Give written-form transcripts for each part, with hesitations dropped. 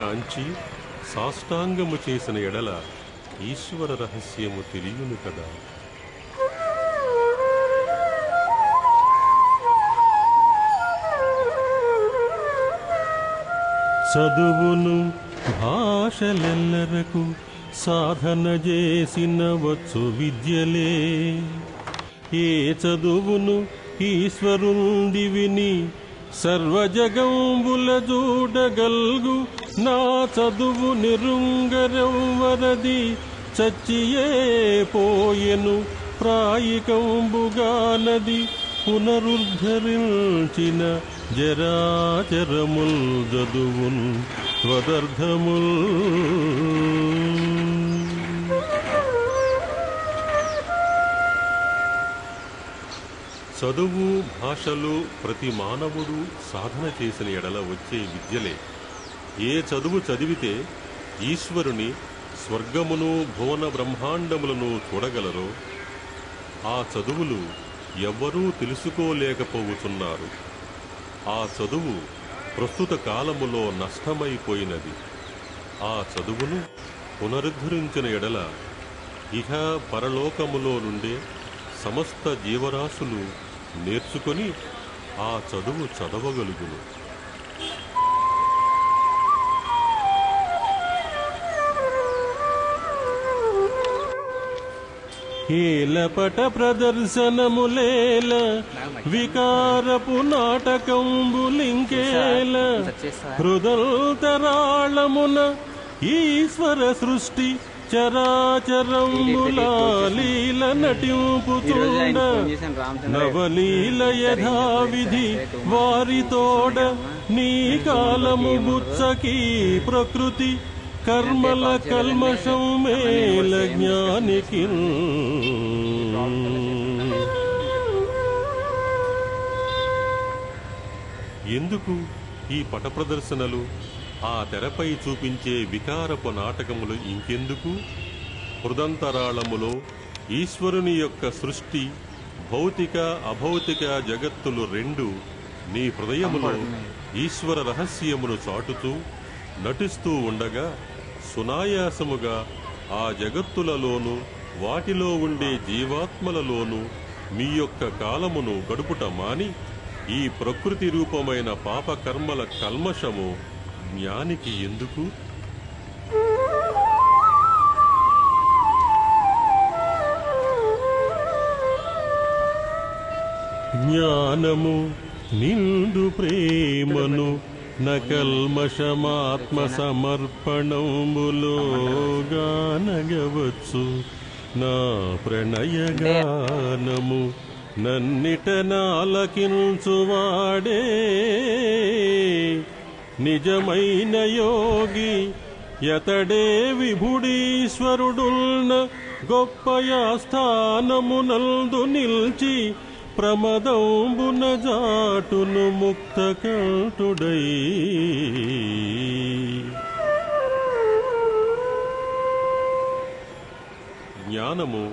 కాంచి సాష్టాంగము చేసిన ఎడల ఈశ్వర రహస్యము తెలియను కదా. చదువును భాషలెల్లరకు సాధన చేసిన వచ్చు విద్యలే. ఏ చదువును ఈశ్వరుంది విని సర్వజగంబుల చూడగల్గు. నా చదువు నిరుంగరెవ్వరది చచ్చియే పోయెను ప్రాయికంబుగానది. పునరుద్ధరించిన జరాచరముల్ చదువున్ త్వదర్థముల్. చదువు భాషలు ప్రతి మానవుడు సాధన చేసిన ఎడల వచ్చే విద్యలే. ఏ చదువు చదివితే ఈశ్వరుని స్వర్గమును భువన బ్రహ్మాండములను చూడగలరో ఆ చదువులు ఎవ్వరూ తెలుసుకోలేకపోతున్నారు. ఆ చదువు ప్రస్తుత కాలములో నష్టమైపోయినది. ఆ చదువును పునరుద్ధరించిన ఎడల ఇహ పరలోకములో నుండే సమస్త జీవరాశులు నేర్చుకొని ఆ చదువు చదవగలుగును. హేలపట ప్రదర్శనములేల వికారపు నాటకంబులింకేల. హృదల్తరాళమున ఈశ్వర సృష్టి చరాచరంబుల లీల నటింపుతుండ. నవలీల యథావిధి వారితోడ నీ కాలము బుచ్చకి ప్రకృతి కర్మల కల్మషం మేల జ్ఞానికి. ఎందుకు ఈ పట ప్రదర్శనలు, ఆ తెరపై చూపించే వికారపు నాటకములు ఇంకెందుకు? హృదంతరాళములో ఈశ్వరుని యొక్క సృష్టి భౌతిక అభౌతిక జగత్తులు రెండు నీ హృదయములో ఈశ్వర రహస్యమును చాటుతూ నటిస్తూ ఉండగా సునాయాసముగా ఆ జగత్తులలోనూ వాటిలో ఉండే జీవాత్మలలోనూ మీ యొక్క కాలమును గడుపుట మాని ఈ ప్రకృతి రూపమైన పాపకర్మల కల్మషము జ్ఞానికి ఎందుకు? జ్ఞానము నిండు ప్రేమను నకల్మషమాత్మ సమర్పణములో గానగవచ్చు. నా ప్రణయగానము నన్నిట నాలకించువాడే నిజమైన యోగి. యతడే విభుడీశ్వరుడున్న గొప్పయా స్థానమునందు నిల్చి ప్రమదంబున జాటును ముక్తకంఠుడై. జ్ఞానము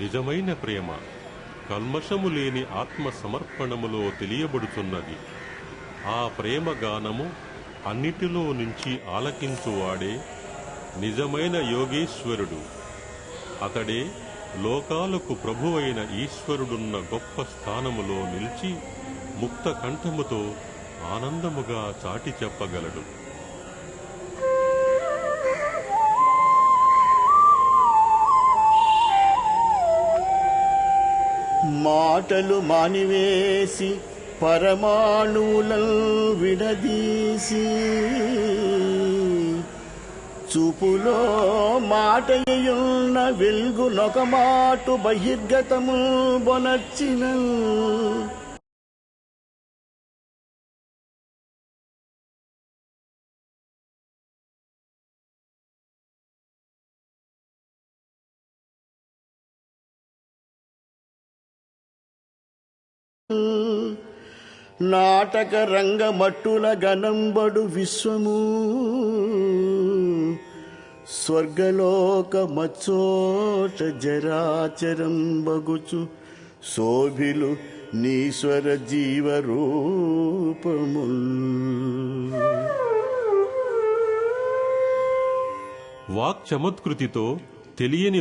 నిజమైన ప్రేమ కల్మషము లేని ఆత్మ సమర్పణములో తెలియబడుతున్నది. ఆ ప్రేమ గానము అన్నిటిలో నుంచి ఆలకించువాడే నిజమైన యోగేశ్వరుడు. అతడే లోకాలకు ప్రభువైన ఈశ్వరుడున్న గొప్ప స్థానములో నిలిచి ముక్త కంఠముతో ఆనందముగా చాటి చెప్పగలడు. మాటలు మానివేసి పరమాణువులను విడదీసి చూపులో మాటయున్న వెల్గునొక మాటు బహిర్గతము బొనర్చిన. నాటక రంగమట్టుల గనంబడు విశ్వము స్వర్గలోక మచ్చోట జరాచరం బగుచు శోభిలు నీశ్వర జీవరూపము. వాక్చమత్కృతితో తెలియని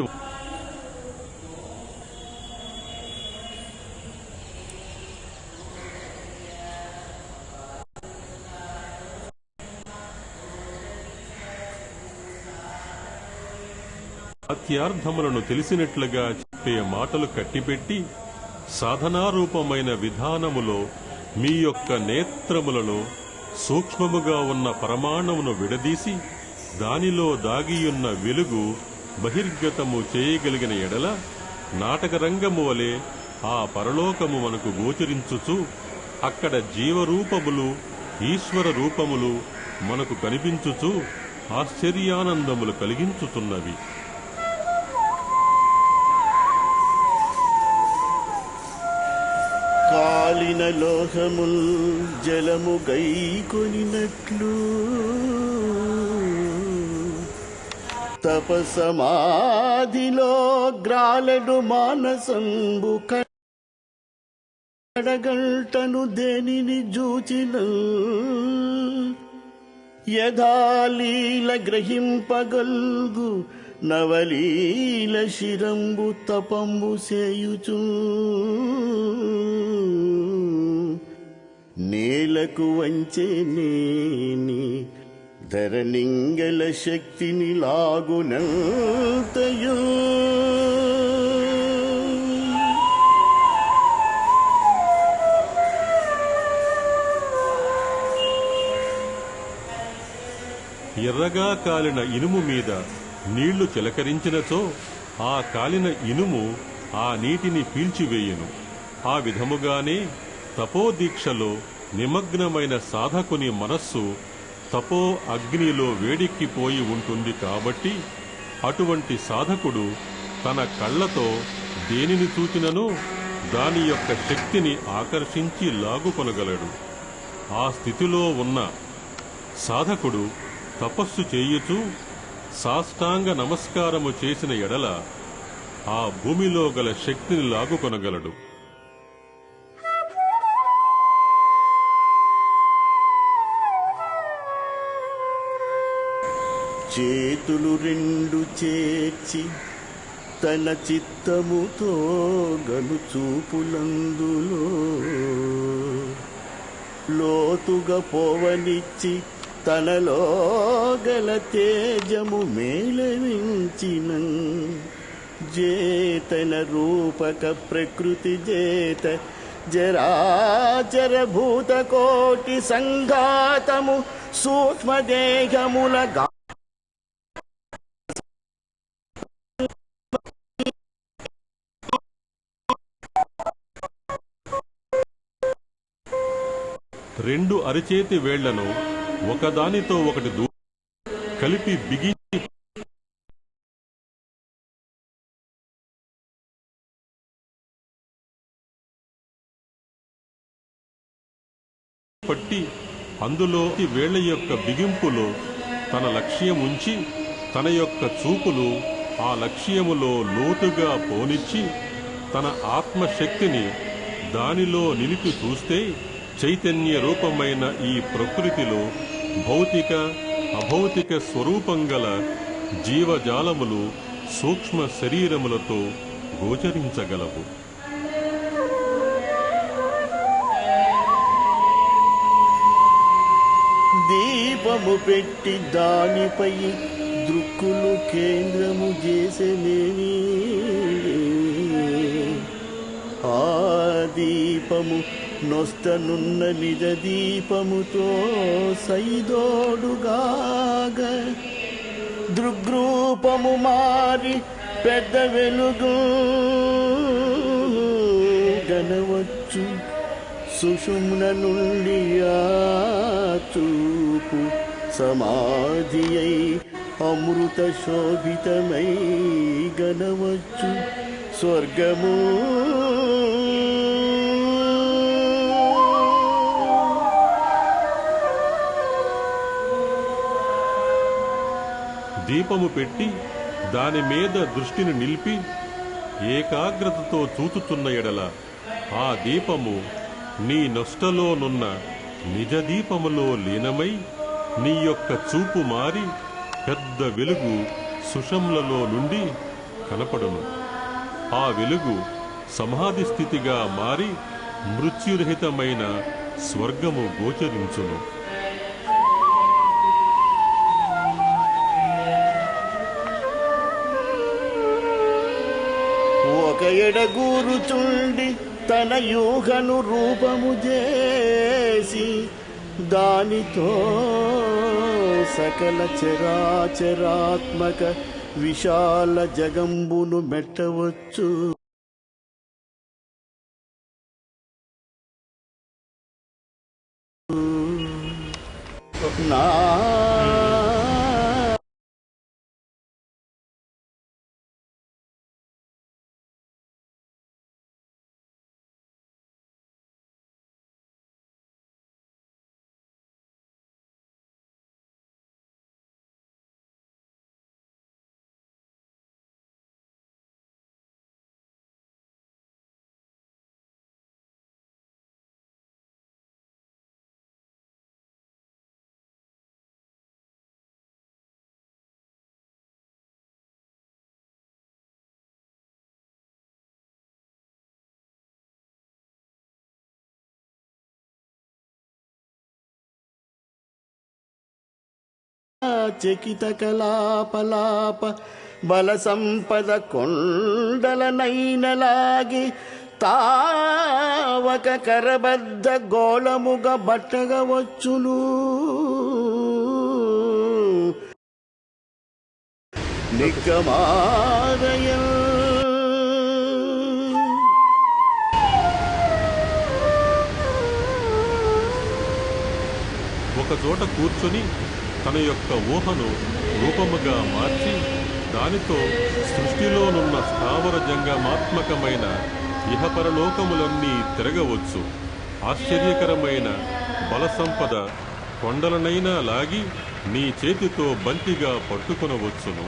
అత్యార్థములను తెలిసినట్లుగా చెప్పే మాటలు కట్టిపెట్టి సాధనారూపమైన విధానములో మీ యొక్క నేత్రములలో సూక్ష్మముగా ఉన్న ప్రమాణమును విడదీసి దానిలో దాగియున్న వెలుగు బహిర్గతము చేయగలిగిన ఎడల నాటకరంగము వలె ఆ పరలోకము మనకు గోచరించుచు అక్కడ జీవరూపములు ఈశ్వర రూపములు మనకు కనిపించుచు ఆశ్చర్యానందములు కలిగించుతున్నవి. కాలిన లోహముల్ జలము గైకొనినట్లు తపసమాధిలో గ్రాలడు మానసంబు కడగంటను దేనిని జూచిన యథాలీల గ్రహింపగల్గు నవలీల శిరంబు తపంబు సేయుచు నేలకు వంచెనేని ధరణింగల శక్తిని లాగునంతయు ఎర్రగా కాలిన ఇనుము మీద నీళ్లు చిలకరించినచో ఆ కాలిన ఇనుము ఆ నీటిని పీల్చివేయును. ఆ విధముగానే తపోదీక్షలో నిమగ్నమైన సాధకుని మనస్సు తపో అగ్నిలో వేడెక్కిపోయి ఉంటుంది. కాబట్టి అటువంటి సాధకుడు తన కళ్లతో దేనిని చూచిననో దాని యొక్క శక్తిని ఆకర్షించి లాగుకొనగలడు. ఆ స్థితిలో ఉన్న సాధకుడు తపస్సు చేయుచూ సాష్టాంగ నమస్కారము చేసిన ఎడల ఆ భూమిలో గల శక్తిని లాగుకొనగలడు. చేతులు రెండు చేర్చి తన చిత్తముతో గను చూపులందులో లోతుగా పోవనిచ్చి తనలో గల తేజము మేళవించిన జేతన రూపక ప్రకృతి జేత జరాచర భూత కోటి సంఘాతము సూక్ష్మదేహముల రెండు అరిచేతి వేళ్లను ఒకదానితో ఒకటి కలిపి బిగించి పట్టి అందులో వేళ్ల యొక్క బిగింపులో తన లక్ష్యం ఉంచి తన యొక్క చూపులు ఆ లక్ష్యములో లోతుగా పోనిచ్చి తన ఆత్మశక్తిని దానిలో నిలిపి చూస్తే చైతన్య రూపమైన ఈ ప్రకృతిలో భౌతిక అభౌతిక స్వరూపంగల జీవజాలములు సూక్ష్మ శరీరములతో గోచరించగలవు. దీపము పెట్టి దానిపై దృక్కులు కేంద్రము చేసేనేని ఆ దీపము నొస్తనున్న నిజ దీపముతో సైదోడుగాగ దృగ్రూపము మారి పెద్ద వెలుగు గనవచ్చు. సుషుమ్న నుండి ఆ చూపు సమాధి అయి అమృత శోభితమై గనవచ్చు. స్వర్గము దీపము పెట్టి దాని మీద దృష్టిని నిలిపి ఏకాగ్రతతో చూచుచున్న ఎడల ఆ దీపము నీ నొష్టలోనున్న నిజ దీపములో లీనమై నీ యొక్క చూపు మారి పెద్ద వెలుగు సుషంలలో నుండి కనపడును. ఆ వెలుగు సమాధి స్థితిగా మారి మృత్యురహితమైన స్వర్గము గోచరించును. ఒక ఎడగూరుచుండి తన యూహను రూపము చేసి దానితో సకల చరాచరాత్మక విశాల జగంబును మెట్టవచ్చు. నా చకిత కలాపలాప బల సంపద కొండలనైనలాగి తావక కరబద్ధ గోళముగ బట్టగవచ్చును. నిగమాదయ ఒక చోట కూర్చొని తన యొక్క ఊహను రూపముగా మార్చి దానితో సృష్టిలోనున్న స్థావర జంగమాత్మకమైన ఇహపరలోకములన్నీ తిరగవచ్చు. ఆశ్చర్యకరమైన బల సంపద కొండలనైనా లాగి నీ చేతితో బంతిగా పట్టుకొనవచ్చును.